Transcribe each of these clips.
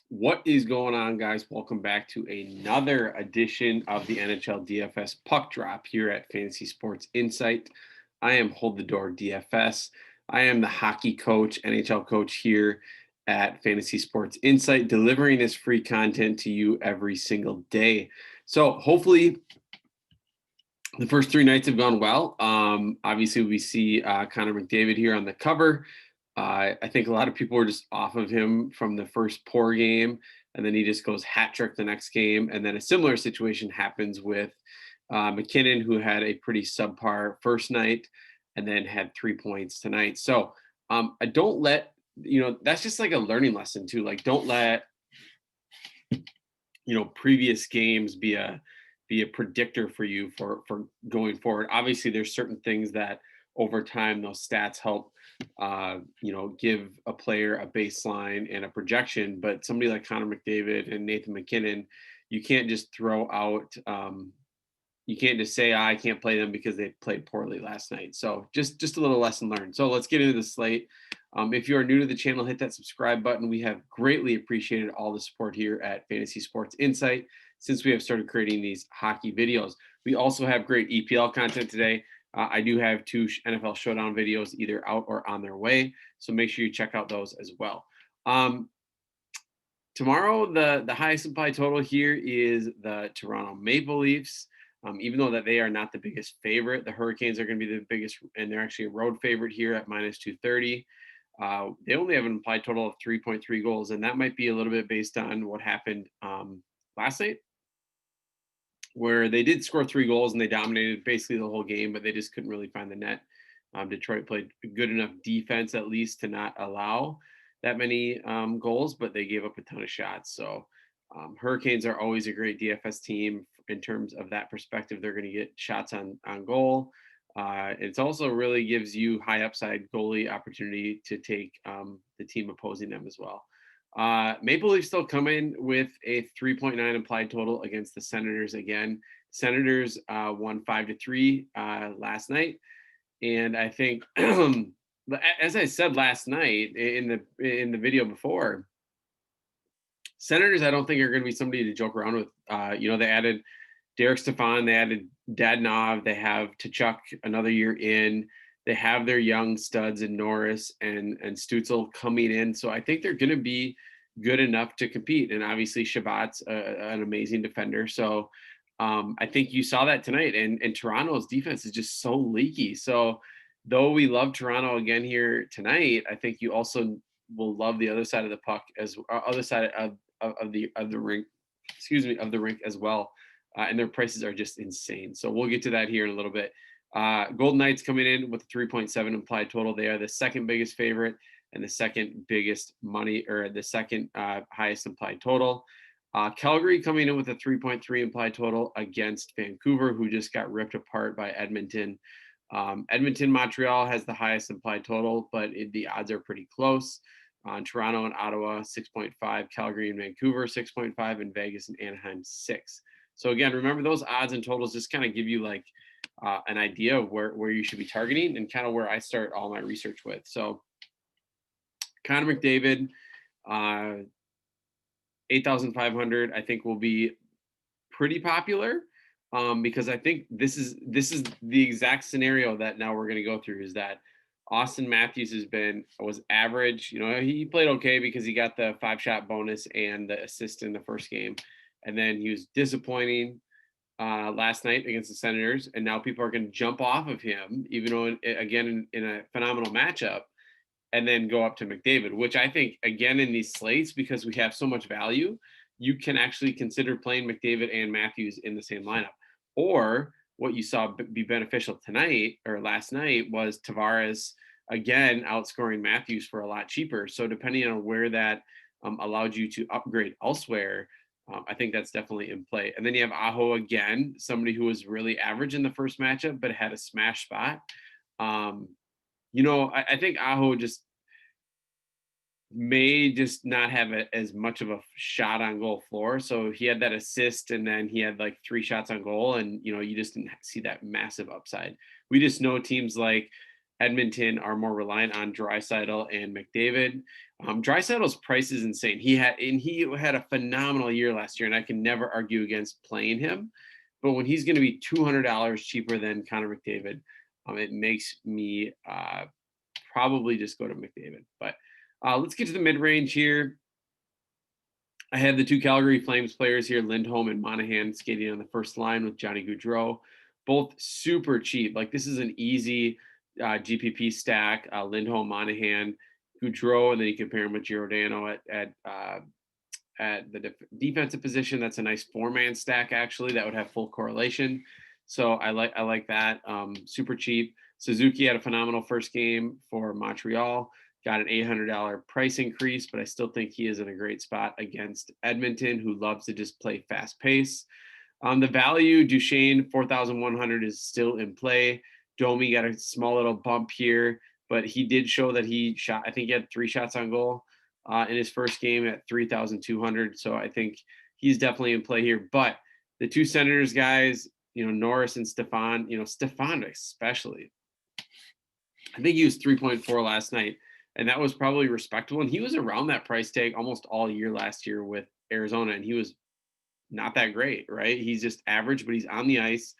What is going on, guys? Welcome back to another edition of the NHL DFS Puck Drop here at Fantasy Sports Insight. I am Hold the Door DFS. I am the hockey coach, NHL coach here at Fantasy Sports Insight, delivering this free content to you every single day. So hopefully the first three nights have gone well. Obviously, we see Connor McDavid here on the cover. I think a lot of people were just off of him from the first poor game, and then he just goes hat trick the next game. And then a similar situation happens with McKinnon, who had a pretty subpar first night and then had 3 points tonight. So I don't let, that's just like a learning lesson too. Like, don't let, previous games be a predictor for you for going forward. Obviously, there's certain things that over time those stats help give a player a baseline and a projection. But somebody like Connor McDavid and Nathan McKinnon, you can't just throw out. You can't just say I can't play them because they played poorly last night. So just a little lesson learned. So let's get into the slate. If you are new to the channel, hit that subscribe button. We have greatly appreciated all the support here at Fantasy Sports Insight since we have started creating these hockey videos. We also have great EPL content today. I do have 2 NFL Showdown videos either out or on their way, so make sure you check out those as well. Tomorrow, the highest implied total here is the Toronto Maple Leafs. Even though that they are not the biggest favorite, the Hurricanes are going to be the biggest, and they're actually a road favorite here at minus 230. They only have an implied total of 3.3 goals, and that might be a little bit based on what happened last night, where they did score 3 goals and they dominated basically the whole game, but they just couldn't really find the net. Detroit played good enough defense at least to not allow that many goals, but they gave up a ton of shots. So Hurricanes are always a great DFS team in terms of that perspective. They're going to get shots on goal. It also really gives you high upside goalie opportunity to take the team opposing them as well. Maple Leafs still come in with a 3.9 implied total against the Senators again. Senators won 5-3 last night, and I think, as I said last night in the video before, Senators I don't think are going to be somebody to joke around with. They added Derek Stepan, they added Dadonov, they have Tkachuk another year in. They have their young studs in Norris and Stützle coming in. So I think they're going to be good enough to compete. And obviously Shabbat's an amazing defender. So I think you saw that tonight. And Toronto's defense is just so leaky. So though we love Toronto again here tonight, I think you also will love the other side of the puck other side of the rink, of the rink as well. And their prices are just insane. So we'll get to that here in a little bit. Golden Knights coming in with a 3.7 implied total. They are the second biggest favorite and the second biggest money, or the second highest implied total. Calgary coming in with a 3.3 implied total against Vancouver, who just got ripped apart by Edmonton. Edmonton, Montreal has the highest implied total, but the odds are pretty close. Toronto and Ottawa, 6.5. Calgary and Vancouver, 6.5. And Vegas and Anaheim, 6. So again, remember those odds and totals just kind of give you like an idea of where you should be targeting and kind of where I start all my research with. So Connor McDavid, 8,500, I think will be pretty popular because I think this is the exact scenario that now we're going to go through, is that Austin Matthews was average. He played okay because he got the 5-shot bonus and the assist in the first game. And then he was disappointing last night against the Senators. And now people are going to jump off of him, even though, again, in a phenomenal matchup, and then go up to McDavid, which I think, again, in these slates, because we have so much value, you can actually consider playing McDavid and Matthews in the same lineup. Or what you saw be beneficial tonight or last night was Tavares, again, outscoring Matthews for a lot cheaper. So depending on where that allowed you to upgrade elsewhere, I think that's definitely in play. And then you have Aho again, somebody who was really average in the first matchup, but had a smash spot. I think Aho just may just not have as much of a shot on goal floor. So he had that assist and then he had like 3 shots on goal, and you just didn't see that massive upside. We just know teams like Edmonton are more reliant on Draisaitl and McDavid. Draisaitl's price is insane. He had a phenomenal year last year, and I can never argue against playing him. But when he's going to be $200 cheaper than Connor McDavid, it makes me probably just go to McDavid. But let's get to the mid-range here. I have the two Calgary Flames players here, Lindholm and Monahan, skating on the first line with Johnny Gaudreau. Both super cheap. Like, this is an easy GPP stack. Lindholm, Monahan, Gaudreau, and then you compare him with Giordano at the defensive position. That's a nice 4-man stack, actually. That would have full correlation. So I like that. Super cheap. Suzuki had a phenomenal first game for Montreal. Got an $800 price increase, but I still think he is in a great spot against Edmonton, who loves to just play fast pace. On the value, Duchesne 4,100 is still in play. Domi got a small little bump here, but he did show that he shot. I think he had 3 shots on goal in his first game at 3,200. So I think he's definitely in play here. But the two Senators guys, Norris and Stefan, Stefan especially, I think he was 3.4 last night, and that was probably respectable. And he was around that price tag almost all year last year with Arizona, and he was not that great, right? He's just average, but he's on the ice.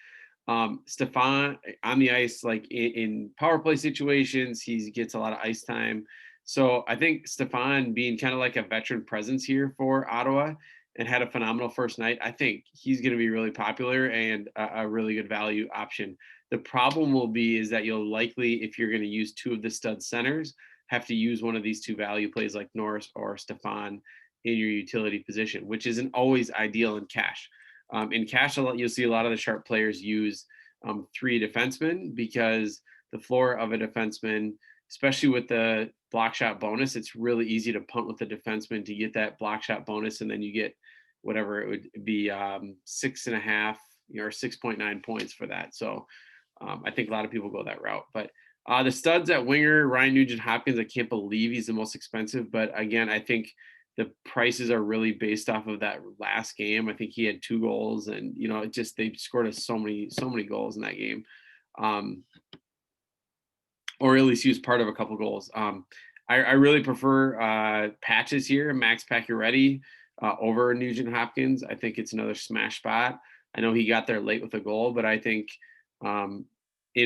Stefan on the ice, like in power play situations, he gets a lot of ice time. So I think Stefan being kind of like a veteran presence here for Ottawa and had a phenomenal first night, I think he's going to be really popular and a really good value option. The problem will be is that you'll likely, if you're going to use two of the stud centers, have to use one of these two value plays like Norris or Stefan in your utility position, which isn't always ideal in cash. In cash, you'll see a lot of the sharp players use 3 defensemen because the floor of a defenseman, especially with the block shot bonus, it's really easy to punt with the defenseman to get that block shot bonus, and then you get whatever it would be 6.5 or 6.9 points for that. So I think a lot of people go that route. But the studs at winger, Ryan Nugent-Hopkins, I can't believe he's the most expensive. But again, I think the prices are really based off of that last game. I think he had 2 goals, and it just they scored us so many goals in that game, or at least he was part of a couple goals. I really prefer Patches here, Max Pacioretty over Nugent Hopkins. I think it's another smash spot. I know he got there late with a goal, but I think in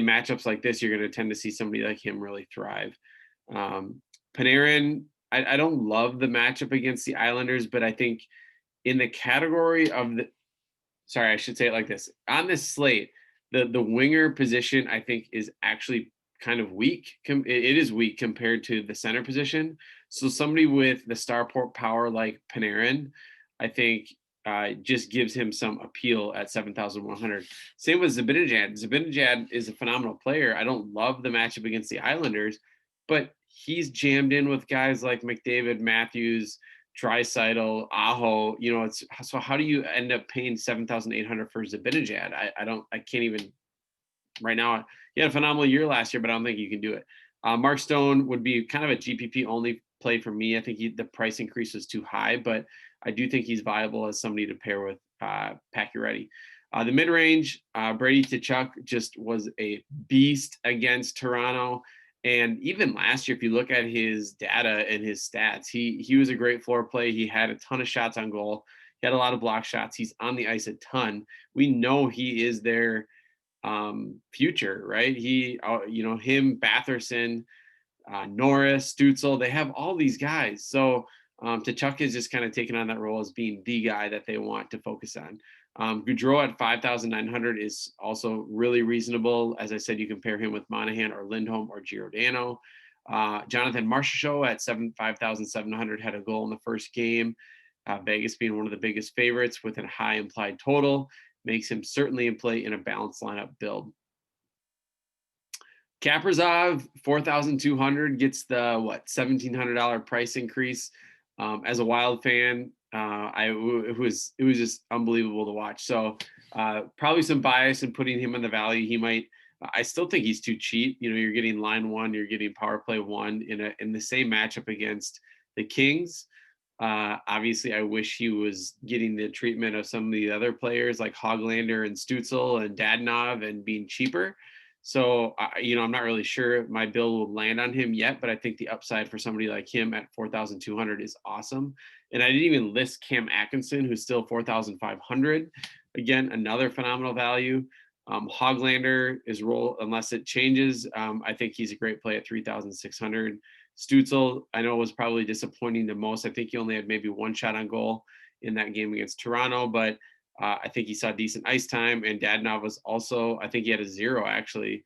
matchups like this, you're going to tend to see somebody like him really thrive. Panarin, I don't love the matchup against the Islanders, but I think in the category of I should say it like this. On this slate, the winger position, I think, is actually kind of weak. It is weak compared to the center position. So somebody with the star power like Panarin, I think just gives him some appeal at 7,100. Same with Zibanejad. Zibanejad is a phenomenal player. I don't love the matchup against the Islanders, but he's jammed in with guys like McDavid, Matthews, Draisaitl, Aho. So how do you end up paying 7,800 for Zibanejad? I can't even right now. He had a phenomenal year last year, but I don't think you can do it. Mark Stone would be kind of a GPP only play for me. I think the price increase was too high, but I do think he's viable as somebody to pair with Pacioretty. The mid-range, Brady Tkachuk just was a beast against Toronto. And even last year, if you look at his data and his stats, he was a great floor play. He had a ton of shots on goal. He had a lot of block shots. He's on the ice a ton. We know he is their future, right? Him, Batherson, Norris, Stutzel, they have all these guys. So Tkachuk is just kind of taking on that role as being the guy that they want to focus on. Gaudreau at 5,900 is also really reasonable. As I said, you compare him with Monahan or Lindholm or Giordano. Jonathan Marchessault at 5,700 had a goal in the first game. Vegas being one of the biggest favorites with a high implied total makes him certainly in play in a balanced lineup build. Kaprizov, 4,200 gets the $1,700 price increase. As a Wild fan, it was just unbelievable to watch. So probably some bias in putting him on the value. He might. I still think he's too cheap. You're getting line 1, you're getting power play 1 in the same matchup against the Kings. Obviously, I wish he was getting the treatment of some of the other players like Hoglander and Stutzel and Dadonov and being cheaper. So, I'm not really sure my bill will land on him yet, but I think the upside for somebody like him at 4,200 is awesome. And I didn't even list Cam Atkinson, who's still 4,500. Again, another phenomenal value. Hoglander is roll unless it changes. I think he's a great play at 3,600. Stutzel, I know, was probably disappointing the most. I think he only had maybe one shot on goal in that game against Toronto, but I think he saw decent ice time, and Dadonov was also, I think he had a 0 actually,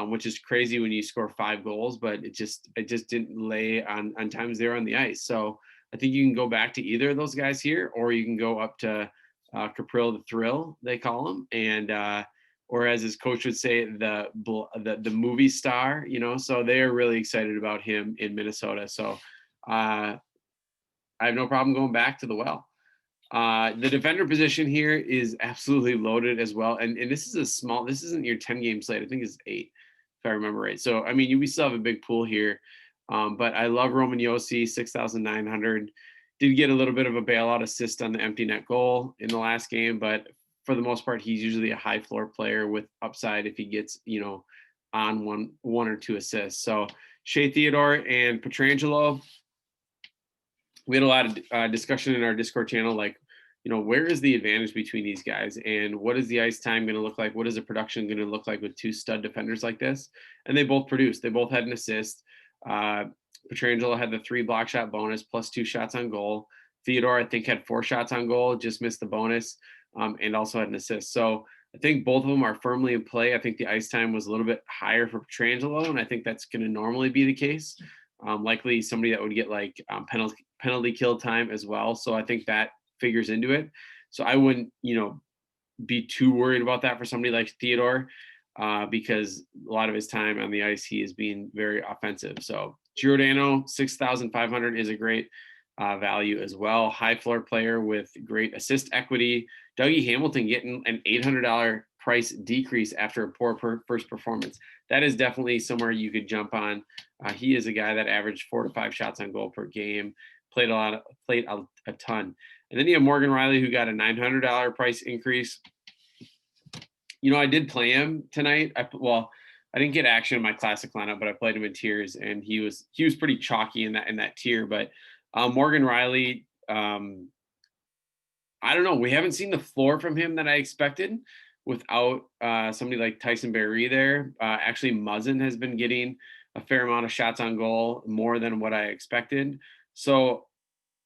which is crazy when you score 5 goals, but it just didn't lay on times there on the ice. So I think you can go back to either of those guys here, or you can go up to Caprill the Thrill, they call him, and or as his coach would say, the movie star. So they are really excited about him in Minnesota. So I have no problem going back to the well. The defender position here is absolutely loaded as well. And this is this isn't your 10 game slate. I think it's 8, if I remember right. So, I mean, we still have a big pool here. But I love Roman Josi, 6,900. Did get a little bit of a bailout assist on the empty net goal in the last game, but for the most part, he's usually a high floor player with upside if he gets, on one or two assists. So Shea, Theodore, and Petrangelo, we had a lot of discussion in our Discord channel, like, where is the advantage between these guys, and what is the ice time going to look like? What is the production going to look like with two stud defenders like this? And they both produced. They both had an assist. Petrangelo had the 3 block shot bonus plus 2 shots on goal. Theodore, I think, had 4 shots on goal, just missed the bonus, and also had an assist. So I think both of them are firmly in play. I think the ice time was a little bit higher for Petrangelo, and I think that's going to normally be the case. Likely somebody that would get like penalty kill time as well. So I think that figures into it. So I wouldn't, be too worried about that for somebody like Theodore, because a lot of his time on the ice, he is being very offensive. So Giordano, 6,500 is a great value as well. High floor player with great assist equity. Dougie Hamilton getting an $800 price decrease after a poor first performance. That is definitely somewhere you could jump on. He is a guy that averaged 4 to 5 shots on goal per game, played a ton. And then you have Morgan Reilly, who got a $900 price increase. I did play him tonight. I didn't get action in my classic lineup, but I played him in tiers, and he was pretty chalky in that tier. But Morgan Reilly, I don't know. We haven't seen the floor from him that I expected without somebody like Tyson Barrie there. Actually, Muzzin has been getting a fair amount of shots on goal, more than what I expected. So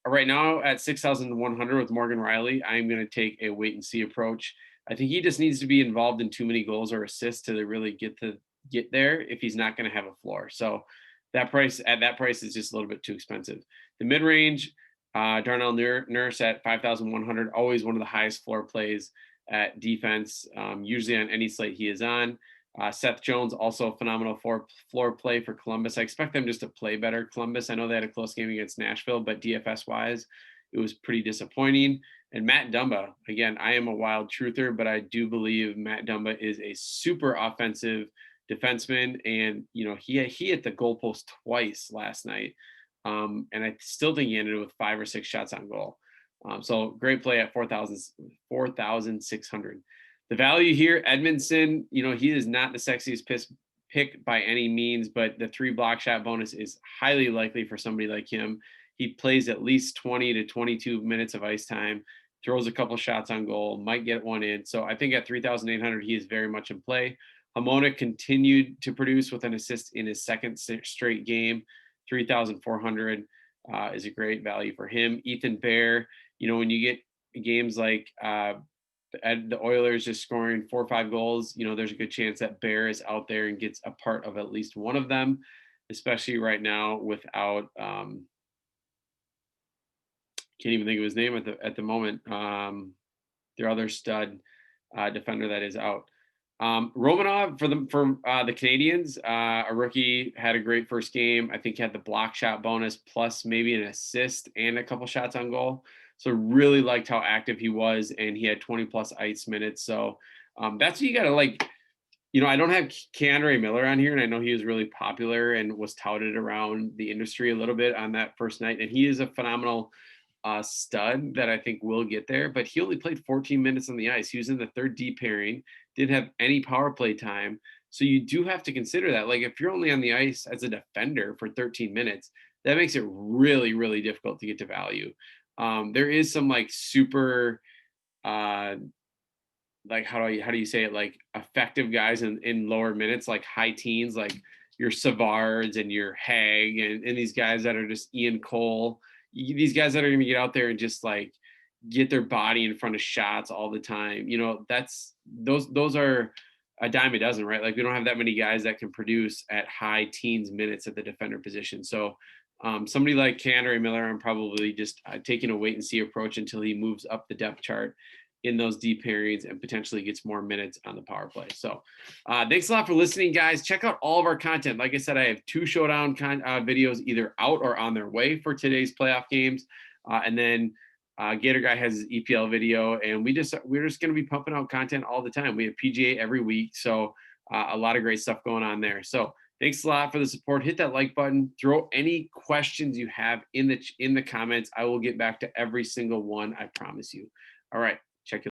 right now at 6,100 with Morgan Reilly, I'm going to take a wait and see approach. I think he just needs to be involved in too many goals or assists to really get there if he's not going to have a floor. So that price is just a little bit too expensive. The mid-range, Darnell Nurse at 5,100, always one of the highest floor plays at defense, usually on any slate he is on. Seth Jones, also a phenomenal floor play for Columbus. I expect them just to play better. Columbus, I know they had a close game against Nashville, but DFS-wise, it was pretty disappointing. And Matt Dumba, again, I am a wild truther, but I do believe Matt Dumba is a super offensive defenseman. And, he hit the goalpost twice last night. And I still think he ended with 5 or 6 shots on goal. So great play at 4,600. The value here, Edmondson, he is not the sexiest pick by any means, but the 3 block shot bonus is highly likely for somebody like him. He plays at least 20 to 22 minutes of ice time, throws a couple shots on goal, might get one in. So I think at 3,800, he is very much in play. Hamonic continued to produce with an assist in his second straight game. 3,400 is a great value for him. Ethan Bear, when you get games like the Oilers just scoring 4 or 5 goals, there's a good chance that Bear is out there and gets a part of at least one of them, especially right now without can't even think of his name at the moment. Their other stud defender that is out. Romanov for the Canadians, a rookie, had a great first game. I think he had the block shot bonus plus maybe an assist and a couple shots on goal. So really liked how active he was, and he had 20 plus ice minutes. So that's what you got to like. I don't have Keandre Miller on here, and I know he was really popular and was touted around the industry a little bit on that first night. And he is a phenomenal stud that I think will get there, but he only played 14 minutes on the ice. He was in the third D pairing, didn't have any power play time. So you do have to consider that. Like if you're only on the ice as a defender for 13 minutes, that makes it really, really difficult to get to value. There is some like super uh like how do you say it, like effective guys in lower minutes, like high teens, like your Savards and your Hag and these guys that are just Ian Cole, these guys that are going to get out there and just like get their body in front of shots all the time. You know, that's those are a dime a dozen, right? Like we don't have that many guys that can produce at high teens minutes at the defender position. So somebody like Canner Miller, I'm probably just taking a wait and see approach until he moves up the depth chart in those deep pairings and potentially gets more minutes on the power play. So thanks a lot for listening, guys. Check out all of our content. Like I said, I have 2 showdown videos either out or on their way for today's playoff games. And then Gator Guy has his EPL video, and we're just going to be pumping out content all the time. We have PGA every week. So a lot of great stuff going on there. So thanks a lot for the support. Hit that like button. Throw any questions you have in the comments. I will get back to every single one. I promise you. All right. Check it.